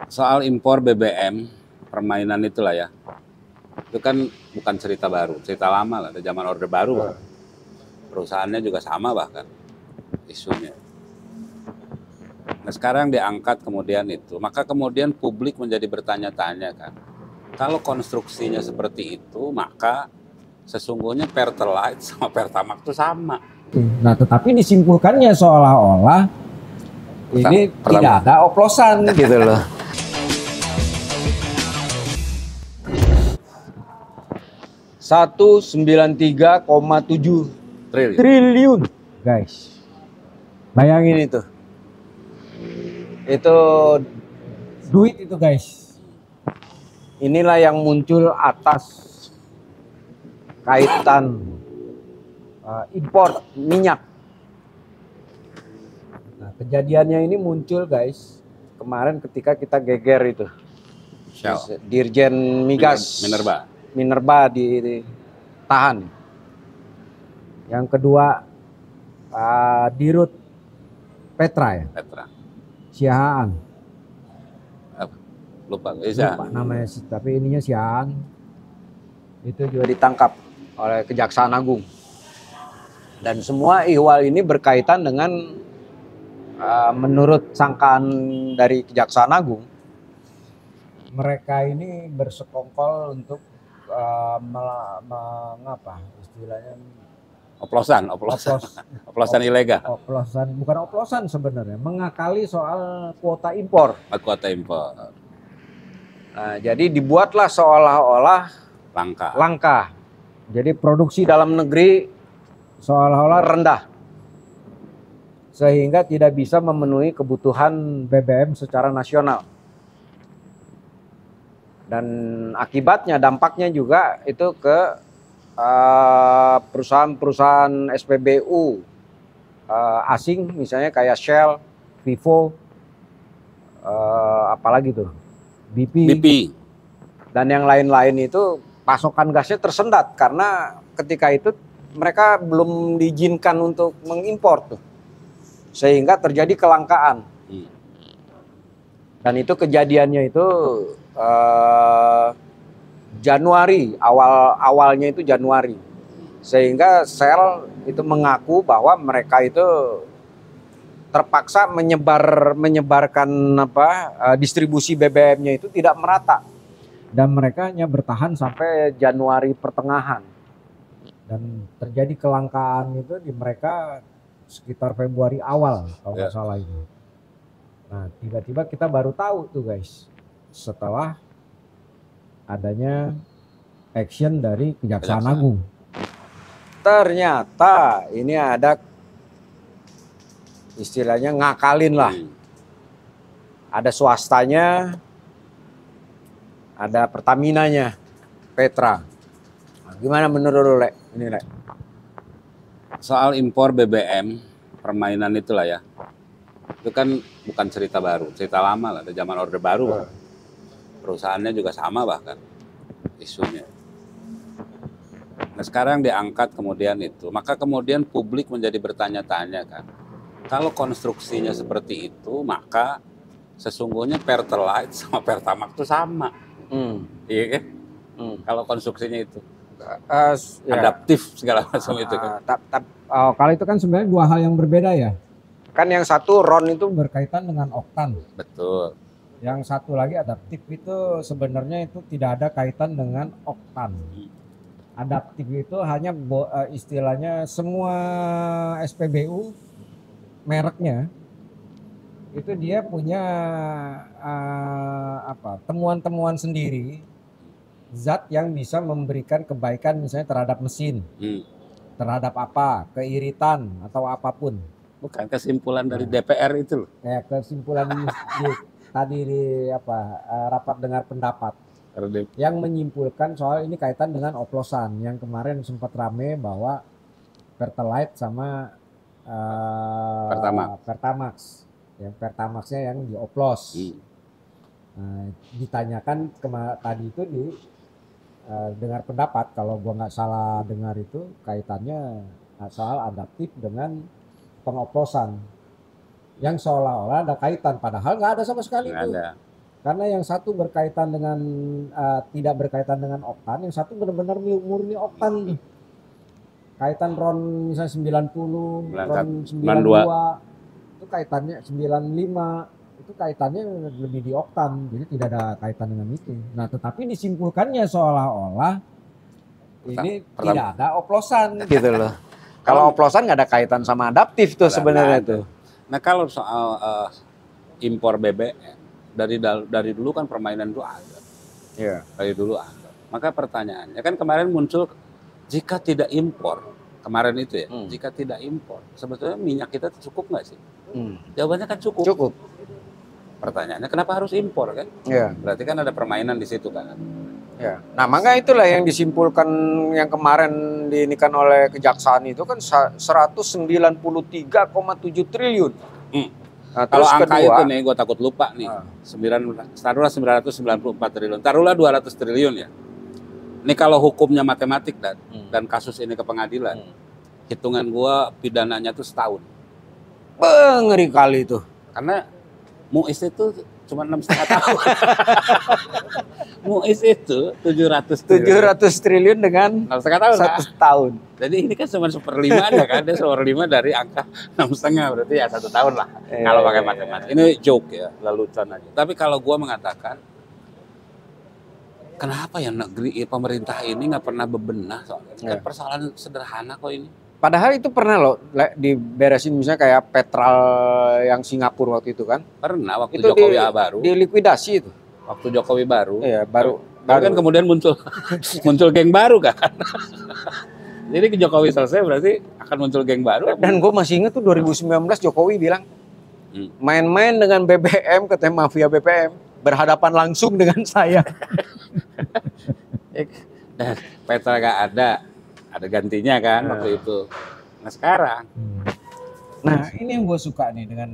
Soal impor BBM, permainan itulah ya. Itu kan bukan cerita baru, cerita lama lah, dari zaman Orde Baru. Perusahaannya juga sama bahkan isunya. Nah sekarang diangkat kemudian itu, maka kemudian publik menjadi bertanya-tanya kan. Kalau konstruksinya seperti itu, maka sesungguhnya Pertalite sama Pertamax itu sama. Nah, tetapi disimpulkannya seolah-olah ini tidak ada oplosan gitu loh. $193,7 triliun, guys. Bayangin itu duit itu, guys. Inilah yang muncul atas kaitan impor minyak. Nah, kejadiannya ini muncul, guys, kemarin ketika kita geger itu. Dirjen Migas Minerba ditahan. Yang kedua Dirut Petra ya. Siahaan. Lupa namanya, tapi ininya Siahaan. Itu juga ditangkap oleh Kejaksaan Agung. Dan semua ihwal ini berkaitan dengan menurut sangkaan dari Kejaksaan Agung, mereka ini bersekongkol untuk mengapa istilahnya oplosan ilegal. Bukan oplosan sebenarnya, mengakali soal kuota impor. Nah, jadi dibuatlah seolah-olah langka. Jadi produksi dalam negeri seolah-olah rendah, sehingga tidak bisa memenuhi kebutuhan BBM secara nasional. Dan akibatnya, dampaknya juga itu ke perusahaan-perusahaan SPBU asing, misalnya kayak Shell, Vivo, apalagi tuh, BP, dan yang lain-lain itu pasokan gasnya tersendat karena ketika itu mereka belum diizinkan untuk mengimpor tuh, sehingga terjadi kelangkaan. Dan itu kejadiannya itu Januari, awalnya itu Januari, sehingga Shell itu mengaku bahwa mereka itu terpaksa menyebarkan distribusi BBM-nya itu tidak merata, dan mereka hanya bertahan sampai Januari pertengahan, dan terjadi kelangkaan itu di mereka sekitar Februari awal kalau nggak salah itu. Nah, tiba-tiba kita baru tahu tuh, guys, setelah adanya action dari Kejaksaan Agung. Ternyata ini ada istilahnya ngakalin lah. Ada swastanya, ada Pertaminanya, Petra. Nah, gimana menurut lu, Lek? Ini, Lek. Soal impor BBM, permainan itulah ya. Itu kan bukan cerita baru, cerita lama lah, dari zaman Orde Baru. Perusahaannya juga sama bahkan isunya. Nah sekarang diangkat kemudian itu, maka kemudian publik menjadi bertanya-tanya kan. Kalau konstruksinya seperti itu, maka sesungguhnya Pertalite sama Pertamax itu sama. Iya kan? Kalau konstruksinya itu adaptif segala macam itu kan. Kalau itu kan sebenarnya dua hal yang berbeda ya. Kan yang satu RON itu berkaitan dengan oktan. Betul. Yang satu lagi adaptif itu sebenarnya itu tidak ada kaitan dengan oktan. Adaptif itu hanya istilahnya semua SPBU mereknya itu dia punya temuan-temuan sendiri, zat yang bisa memberikan kebaikan misalnya terhadap mesin, terhadap keiritan atau apapun. Bukan kesimpulan dari DPR itu loh. Ya, kesimpulan tadi di rapat dengar pendapat yang menyimpulkan soal ini kaitan dengan oplosan yang kemarin sempat rame bahwa Pertalite sama Pertamax. Yang Pertamaxnya yang dioplos. Nah, ditanyakan tadi itu di dengar pendapat, kalau gua nggak salah dengar itu kaitannya soal adaptif dengan pengoplosan yang seolah-olah ada kaitan, padahal nggak ada sama sekali. Karena yang satu berkaitan dengan tidak berkaitan dengan oktan, yang satu benar-benar murni oktan. Kaitan RON misalnya 90, RON 92, itu kaitannya 95, itu kaitannya lebih di oktan, jadi tidak ada kaitan dengan itu. Nah, tetapi disimpulkannya seolah-olah ini tidak ada oplosan gitu loh. Kalau oplosan nggak ada kaitan sama adaptif tuh sebenarnya tuh. Nah, kalau soal impor BBM dari dulu kan permainan itu ada. Iya. Dari dulu ada. Maka pertanyaannya kan kemarin muncul, jika tidak impor, kemarin itu ya, jika tidak impor, sebetulnya minyak kita cukup nggak sih? Jawabannya kan cukup. Cukup. Pertanyaannya kenapa harus impor kan? Iya. Berarti kan ada permainan di situ kan? Ya. Nah, maka itulah yang disimpulkan yang kemarin diinikan oleh kejaksaan itu kan 193,7 triliun. Nah, kalau angka kedua, itu nih, gue takut lupa nih. Taruhlah 994 triliun, taruhlah 200 triliun ya. Ini kalau hukumnya matematik dan kasus ini ke pengadilan, hitungan gue pidananya tuh setahun. Ngeri kali itu. Karena Muiz itu cuma 6,5 tahun. Muiz itu 700 triliun dengan 6,5 tahun. 1 tahun. Jadi ini kan cuma 1/5 aja kan, dia 1/5 dari angka 6,5, berarti ya 1 tahun lah. Kalau pakai matematik. Ini joke ya, lelucon aja. Tapi kalau gua mengatakan, kenapa ya pemerintah ini nggak pernah bebenah soalnya? Kan persoalan sederhana kok ini. Padahal itu pernah loh diberesin misalnya kayak Petral yang Singapura waktu itu kan. Pernah waktu itu Jokowi baru. Dilikuidasi itu. Waktu Jokowi baru. Iya, baru. Kan kemudian muncul geng baru kan. Jadi Jokowi selesai berarti akan muncul geng baru. Dan gue masih ingat tuh 2019 Jokowi bilang main-main dengan BBM, katanya mafia BBM berhadapan langsung dengan saya. Dan Petra gak ada gantinya kan waktu itu. Nah sekarang. Nah ini yang gue suka nih, dengan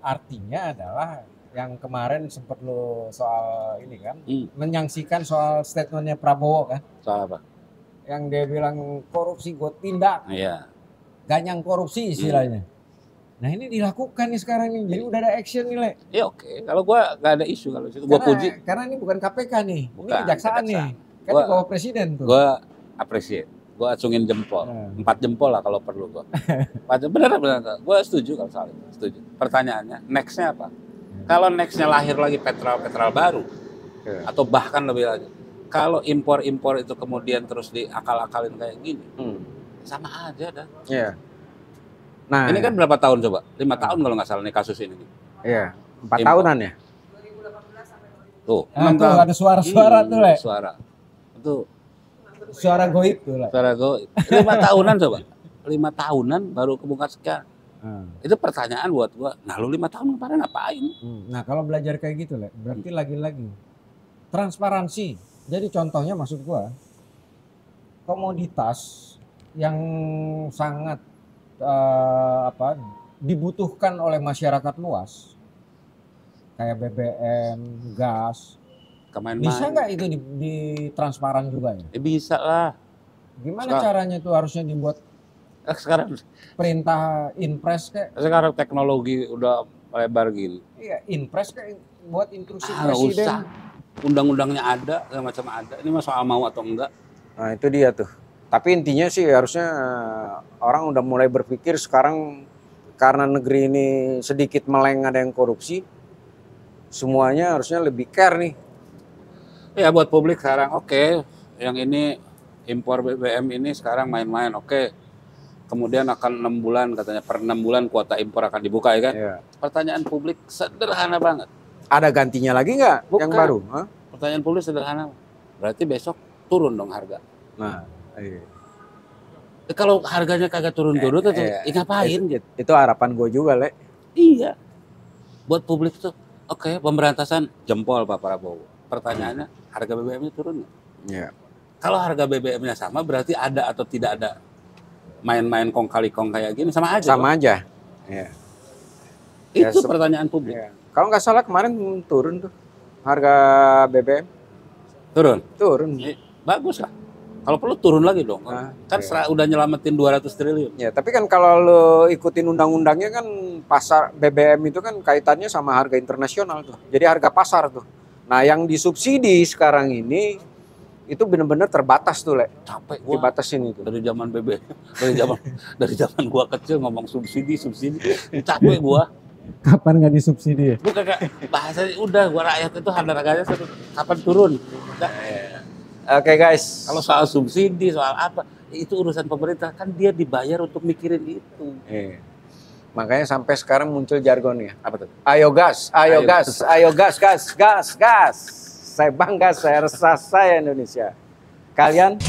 artinya adalah yang kemarin sempat lo soal ini kan, menyaksikan soal statementnya Prabowo kan. Soal apa? Yang dia bilang korupsi gue tindak. Iya. Ganyang korupsi istilahnya. Nah ini dilakukan nih sekarang nih, jadi udah ada action nih Le. Iya oke. Kalau gue gak ada isu kalau situ. Gue puji. Karena ini bukan KPK nih, bukan, ini kejaksaan nih. Kan di bawah presiden tuh. Gue appreciate. Gue acungin jempol, 4 jempol lah kalau perlu gue. Bener. Gue setuju kalau soal itu, setuju. Pertanyaannya, nextnya apa? Kalau nextnya lahir lagi Petral baru, atau bahkan lebih lagi, kalau impor itu kemudian terus diakal-akalin kayak gini, sama aja dah. Iya. Nah, ini kan berapa tahun coba? 5 tahun kalau nggak salah nih kasus ini. Iya, 4 tahunan ya. Tuh, tuh ada suara-suara tuh Le. Suara. Itu. Suara goib tuh Le. Suara goib. 5 tahunan coba. 5 tahunan baru kebuka sekian. Itu pertanyaan buat gua. Nah lu 5 tahun kemarin ngapain? Nah kalau belajar kayak gitu Le, berarti lagi-lagi transparansi. Jadi contohnya maksud gua, komoditas yang sangat dibutuhkan oleh masyarakat luas, kayak BBM, gas, bisa nggak itu di transparan juga ya? Bisa lah. Gimana caranya itu harusnya dibuat? Sekarang perintah inpres kayak. Sekarang teknologi udah lebar gini. Iya, inpres kayak buat instruksi presiden. Usah. Undang-undangnya ada, segala macam ada. Ini mah soal mau atau enggak. Nah itu dia tuh. Tapi intinya sih harusnya orang udah mulai berpikir sekarang, karena negeri ini sedikit meleng ada yang korupsi, semuanya harusnya lebih care nih. Ya buat publik sekarang oke, yang ini impor BBM ini sekarang main-main oke. Kemudian akan 6 bulan katanya, per 6 bulan kuota impor akan dibuka ya kan. Iya. Pertanyaan publik sederhana banget. Ada gantinya lagi nggak yang baru? Hah? Pertanyaan publik sederhana. Berarti besok turun dong harga. Nah, iya. Kalau harganya kagak turun-turun tuh ngapain gitu. Itu harapan gue juga, Le. Iya. Buat publik tuh oke, pemberantasan jempol Pak Prabowo. Pertanyaannya, harga BBM-nya turun nggak? Iya. Kalau harga BBM-nya sama, berarti ada atau tidak ada main-main kong kali kong kayak gini, sama aja. Sama aja. Iya. Itu pertanyaan publik. Iya. Kalau nggak salah kemarin turun tuh harga BBM. Turun. Bagus lah. Kalau perlu turun lagi dong. Udah nyelamatin 200 triliun. Ya, tapi kan kalau lo ikutin undang-undangnya kan pasar BBM itu kan kaitannya sama harga internasional tuh. Jadi harga pasar tuh. Nah, yang disubsidi sekarang ini itu benar-benar terbatas tuh, Le. Capek gua. Dibatasin itu. Dari zaman BBM, dari zaman gua kecil ngomong subsidi, capek gua. Kapan nggak disubsidi ya? Bukan Kak, bahasanya udah gua rakyat itu harganya kapan turun. Udah. Oke, guys. Kalau soal subsidi, soal apa, itu urusan pemerintah, kan dia dibayar untuk mikirin itu. Makanya sampai sekarang muncul jargonnya. Apa tuh? Ayo gas, ayo Ayo gas, ayo gas, gas, gas, gas. Saya bangga, saya resah, saya Indonesia. Kalian